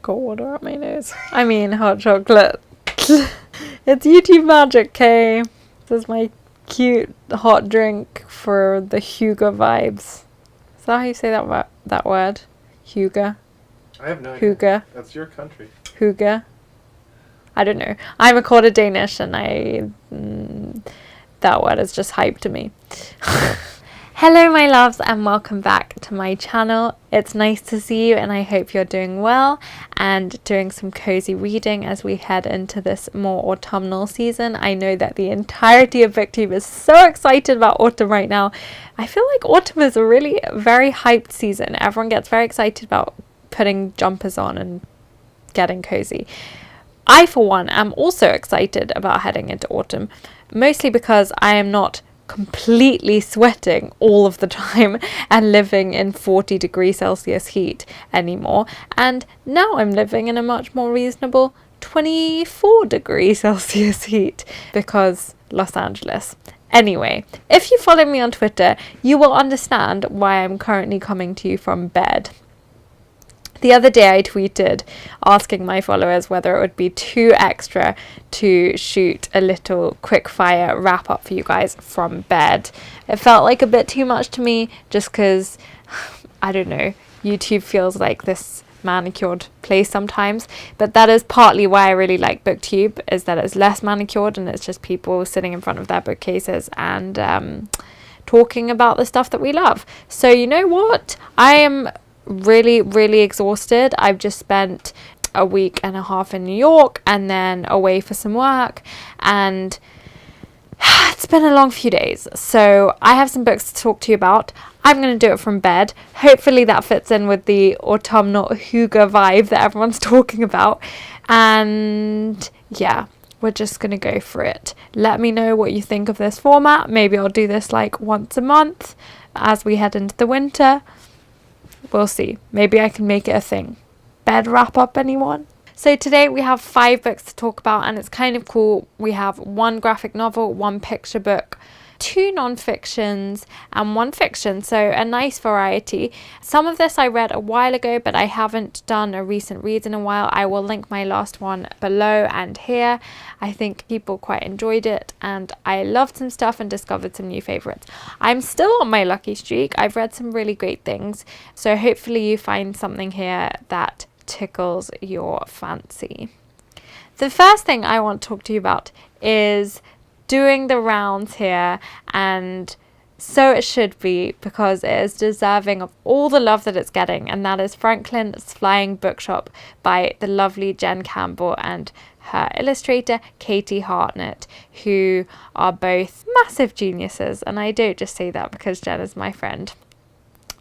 Got water up my nose. I mean, hot chocolate. It's YouTube magic, okay? This is my cute hot drink for the Hygge vibes. Is that how you say that word? Hygge? I have no idea. Hygge? That's your country. Hygge? I don't know. I'm a quarter Danish and that word is just hype to me. Hello my loves and welcome back to my channel. It's nice to see you and I hope you're doing well and doing some cozy reading as we head into this more autumnal season. I know that the entirety of BookTube is so excited about autumn right now. I feel like autumn is a really very hyped season. Everyone gets very excited about putting jumpers on and getting cozy. I for one am also excited about heading into autumn, mostly because I am not completely sweating all of the time and living in 40°C heat anymore, and now I'm living in a much more reasonable 24°C heat because Los Angeles. Anyway, if you follow me on Twitter, you will understand why I'm currently coming to you from bed. The other day I tweeted asking my followers whether it would be too extra to shoot a little quick fire wrap up for you guys from bed. It felt like a bit too much to me just because, I don't know, YouTube feels like this manicured place sometimes, but that is partly why I really like BookTube, is that it's less manicured and it's just people sitting in front of their bookcases and talking about the stuff that we love. So you know what? I am really exhausted. I've just spent a week and a half in New York and then away for some work, and it's been a long few days, so I have some books to talk to you about. I'm going to do it from bed. Hopefully that fits in with the autumnal hygge vibe that everyone's talking about, and yeah, we're just going to go for it. Let me know what you think of this format. Maybe I'll do this like once a month as we head into the winter. We'll see. Maybe I can make it a thing. Bed wrap up, anyone? So today we have 5 books to talk about, and it's kind of cool. We have 1 graphic novel, 1 picture book, 2 non-fictions and 1 fiction, so a nice variety. Some of this I read a while ago, but I haven't done a recent read in a while. I will link my last one below and here. I think people quite enjoyed it and I loved some stuff and discovered some new favourites. I'm still on my lucky streak. I've read some really great things, so hopefully you find something here that tickles your fancy. The first thing I want to talk to you about is doing the rounds here, and so it should be because it is deserving of all the love that it's getting, and that is Franklin's Flying Bookshop by the lovely Jen Campbell and her illustrator Katie Hartnett, who are both massive geniuses, and I don't just say that because Jen is my friend.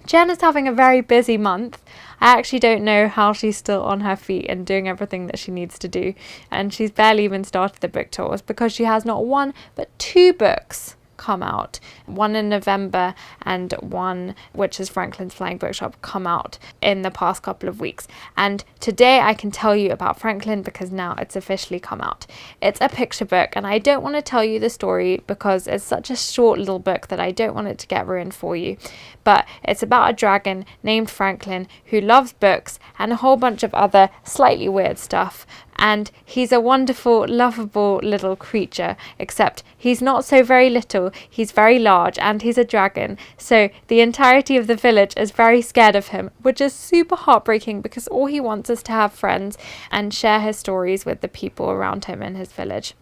Jen is having a very busy month. I actually don't know how she's still on her feet and doing everything that she needs to do. And she's barely even started the book tours because she has not 1 but 2 books come out. 1 in November and 1, which is Franklin's Flying Bookshop, come out in the past couple of weeks. And today I can tell you about Franklin because now it's officially come out. It's a picture book, and I don't want to tell you the story because it's such a short little book that I don't want it to get ruined for you. But it's about a dragon named Franklin who loves books and a whole bunch of other slightly weird stuff. And he's a wonderful, lovable little creature, except he's not so very little, he's very large, and he's a dragon. So the entirety of the village is very scared of him, which is super heartbreaking because all he wants is to have friends and share his stories with the people around him in his village.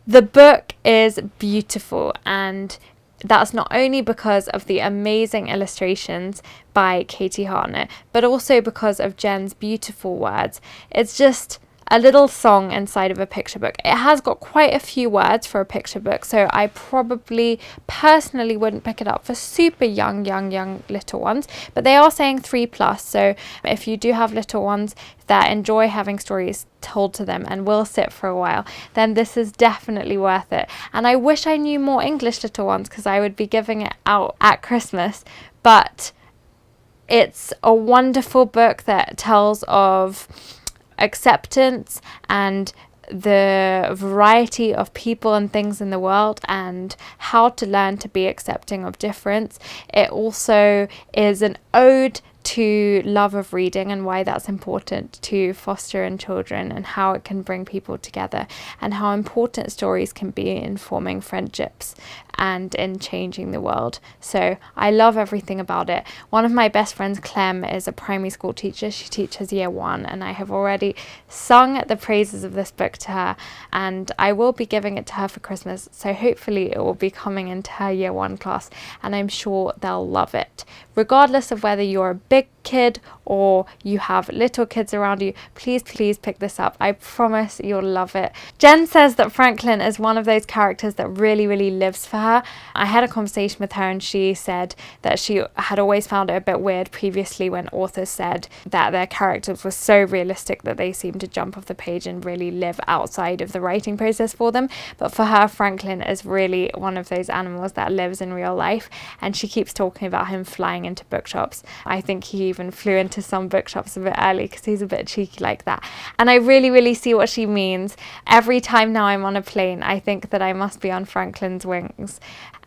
The book is beautiful, and that's not only because of the amazing illustrations by Katie Hartnett, but also because of Jen's beautiful words. It's just a little song inside of a picture book. It has got quite a few words for a picture book, so I probably personally wouldn't pick it up for super young little ones, but they are saying 3+, so if you do have little ones that enjoy having stories told to them and will sit for a while, then this is definitely worth it. And I wish I knew more English little ones because I would be giving it out at Christmas, but it's a wonderful book that tells of acceptance and the variety of people and things in the world and how to learn to be accepting of difference. It also is an ode to love of reading and why that's important to foster in children, and how it can bring people together, and how important stories can be in forming friendships and in changing the world. So I love everything about it. One of my best friends, Clem, is a primary school teacher. She teaches year 1, and I have already sung the praises of this book to her, and I will be giving it to her for Christmas. So hopefully it will be coming into her year 1 class, and I'm sure they'll love it. Regardless of whether you're a big kid or you have little kids around you, please pick this up. I promise you'll love it. Jen says that Franklin is one of those characters that really lives for her. I had a conversation with her, and she said that she had always found it a bit weird previously when authors said that their characters were so realistic that they seemed to jump off the page and really live outside of the writing process for them. But for her, Franklin is really one of those animals that lives in real life, and she keeps talking about him flying into bookshops. I think he even flew into some bookshops a bit early because he's a bit cheeky like that. And I really see what she means. Every time now I'm on a plane, I think that I must be on Franklin's wings.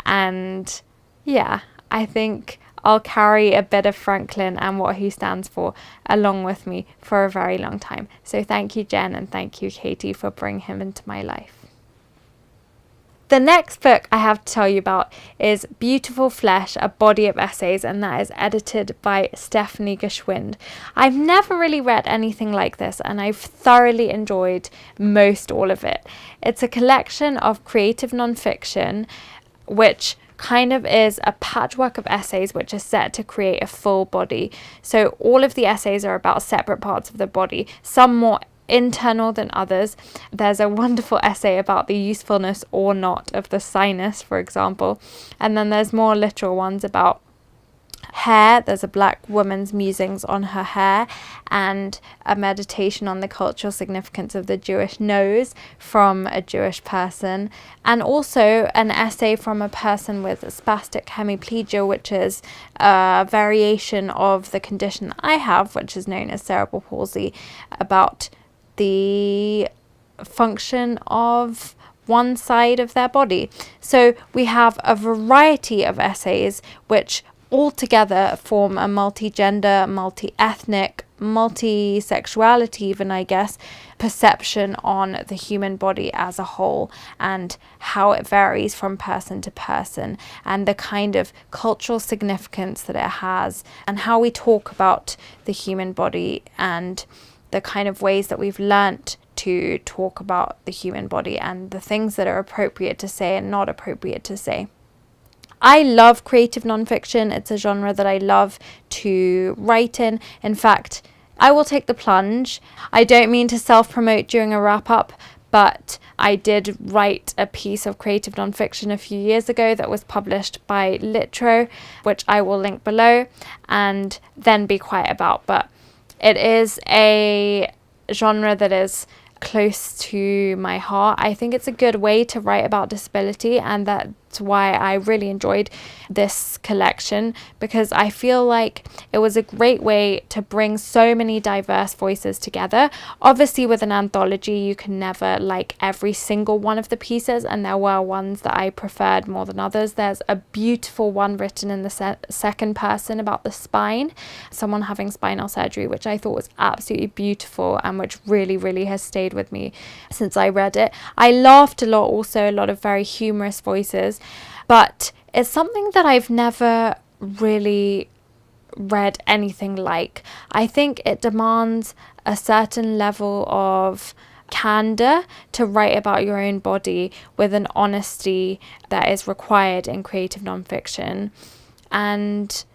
And yeah, I think I'll carry a bit of Franklin and what he stands for along with me for a very long time. So thank you, Jen, and thank you, Katie, for bringing him into my life. The next book I have to tell you about is Beautiful Flesh, a body of essays, and that is edited by Stephanie Geschwind. I've never really read anything like this, and I've thoroughly enjoyed most all of it. It's a collection of creative nonfiction, which kind of is a patchwork of essays which are set to create a full body. So all of the essays are about separate parts of the body, some more internal than others. There's a wonderful essay about the usefulness or not of the sinus, for example, and then there's more literal ones about hair. There's a black woman's musings on her hair, and a meditation on the cultural significance of the Jewish nose from a Jewish person, and also an essay from a person with spastic hemiplegia, which is a variation of the condition I have, which is known as cerebral palsy, about the function of one side of their body. So we have a variety of essays which altogether form a multi-gender, multi-ethnic, multi-sexuality even, I guess, perception on the human body as a whole, and how it varies from person to person, and the kind of cultural significance that it has, and how we talk about the human body, and the kind of ways that we've learnt to talk about the human body, and the things that are appropriate to say and not appropriate to say. I love creative nonfiction. It's a genre that I love to write in. In fact, I will take the plunge. I don't mean to self-promote during a wrap-up, but I did write a piece of creative nonfiction a few years ago that was published by Litro, which I will link below, and then be quiet about. But it is a genre that is close to my heart. I think it's a good way to write about disability, and that's why I really enjoyed this collection, because I feel like it was a great way to bring so many diverse voices together. Obviously, with an anthology, you can never like every single one of the pieces, and there were ones that I preferred more than others. There's a beautiful one written in the second person about the spine, someone having spinal surgery, which I thought was absolutely beautiful, and which really has stayed with me since I read it. I laughed a lot, also a lot of very humorous voices, but it's something that I've never really read anything like. I think it demands a certain level of candor to write about your own body with an honesty that is required in creative nonfiction, and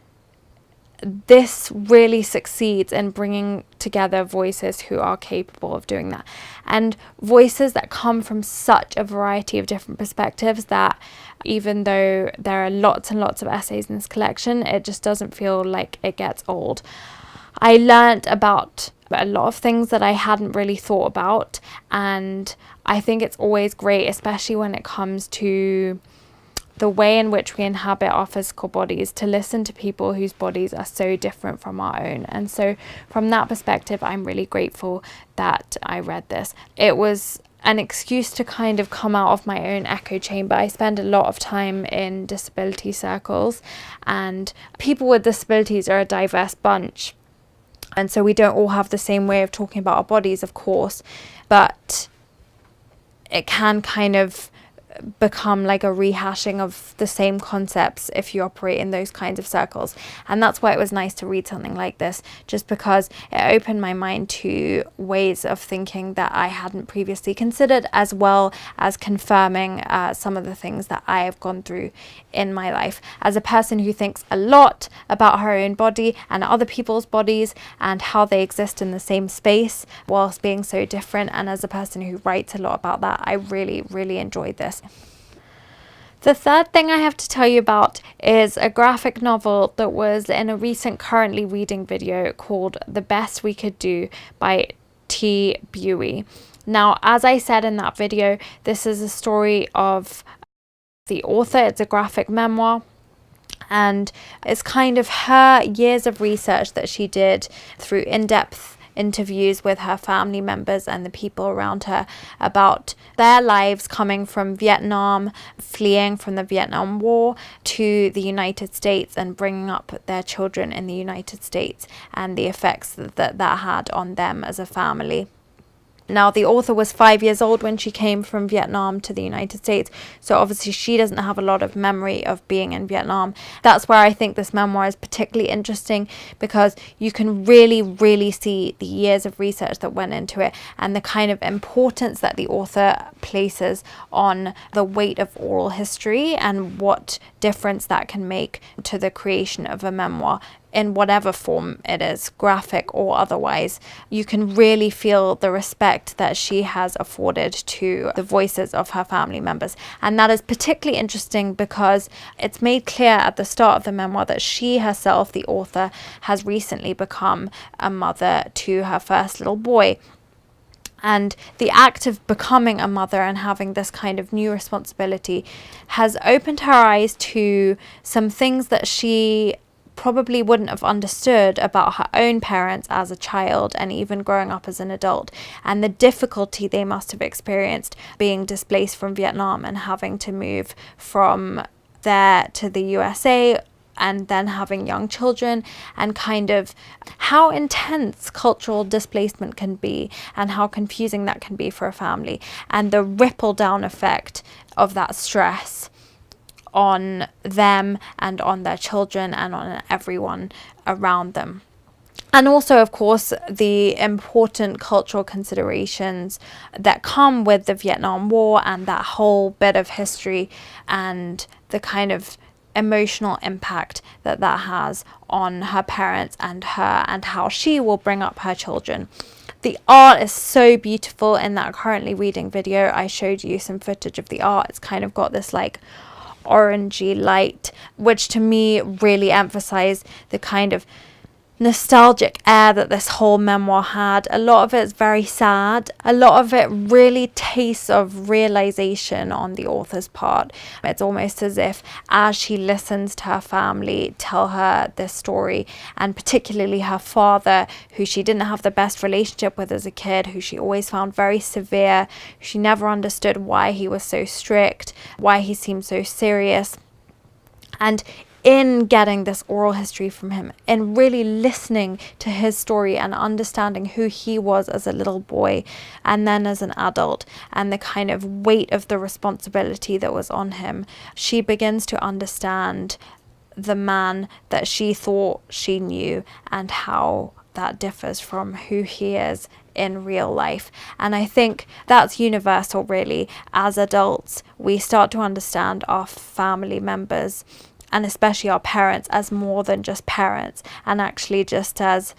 this really succeeds in bringing together voices who are capable of doing that, and voices that come from such a variety of different perspectives that even though there are lots and lots of essays in this collection, it just doesn't feel like it gets old. I learned about a lot of things that I hadn't really thought about, and I think it's always great, especially when it comes to the way in which we inhabit our physical bodies, to listen to people whose bodies are so different from our own. And so from that perspective, I'm really grateful that I read this. It was an excuse to kind of come out of my own echo chamber. I spend a lot of time in disability circles, and people with disabilities are a diverse bunch. And so we don't all have the same way of talking about our bodies, of course, but it can kind of become like a rehashing of the same concepts if you operate in those kinds of circles. And that's why it was nice to read something like this, just because it opened my mind to ways of thinking that I hadn't previously considered, as well as confirming some of the things that I have gone through in my life. As a person who thinks a lot about her own body and other people's bodies and how they exist in the same space whilst being so different, and as a person who writes a lot about that, I really, really enjoyed this. The third thing I have to tell you about is a graphic novel that was in a recent currently reading video called The Best We Could Do by Thi Bui. Now, as I said in that video, this is a story of the author. It's a graphic memoir, and it's kind of her years of research that she did through in-depth interviews with her family members and the people around her about their lives coming from Vietnam, fleeing from the Vietnam War to the United States and bringing up their children in the United States, and the effects that had on them as a family. Now, the author was 5 years old when she came from Vietnam to the United States, so obviously she doesn't have a lot of memory of being in Vietnam. That's where I think this memoir is particularly interesting, because you can really, really see the years of research that went into it and the kind of importance that the author places on the weight of oral history and what difference that can make to the creation of a memoir in whatever form it is, graphic or otherwise. You can really feel the respect that she has afforded to the voices of her family members. And that is particularly interesting because it's made clear at the start of the memoir that she herself, the author, has recently become a mother to her first little boy. And the act of becoming a mother and having this kind of new responsibility has opened her eyes to some things that she probably wouldn't have understood about her own parents as a child, and even growing up as an adult, and the difficulty they must have experienced being displaced from Vietnam and having to move from there to the USA, and then having young children, and kind of how intense cultural displacement can be and how confusing that can be for a family, and the ripple down effect of that stress on them and on their children and on everyone around them. And also, of course, the important cultural considerations that come with the Vietnam War and that whole bit of history, and the kind of emotional impact that has on her parents and her, and how she will bring up her children. The art is so beautiful in that currently reading video. I showed you some footage of the art. It's kind of got this like orangey light, which to me really emphasized the kind of nostalgic air that this whole memoir had. A lot of it is very sad. A lot of it really tastes of realization on the author's part. It's almost as if as she listens to her family tell her this story, and particularly her father, who she didn't have the best relationship with as a kid, who she always found very severe, she never understood why he was so strict, why he seemed so serious. And in getting this oral history from him, in really listening to his story and understanding who he was as a little boy and then as an adult, and the kind of weight of the responsibility that was on him, she begins to understand the man that she thought she knew and how that differs from who he is in real life. And I think that's universal, really. As adults, we start to understand our family members, and especially our parents, as more than just parents, and actually just as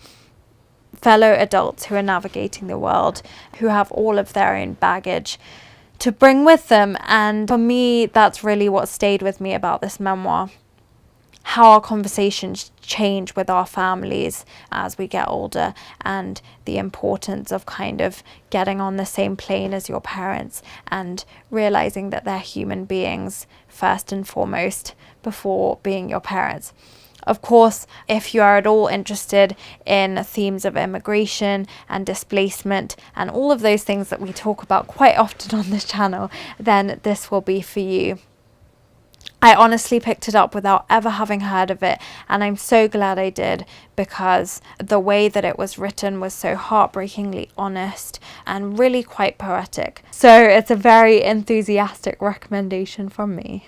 fellow adults who are navigating the world, who have all of their own baggage to bring with them. And for me, that's really what stayed with me about this memoir. How our conversations change with our families as we get older, and the importance of kind of getting on the same plane as your parents and realizing that they're human beings first and foremost before being your parents. Of course, if you are at all interested in themes of immigration and displacement and all of those things that we talk about quite often on this channel, then this will be for you. I honestly picked it up without ever having heard of it, and I'm so glad I did, because the way that it was written was so heartbreakingly honest and really quite poetic. So it's a very enthusiastic recommendation from me.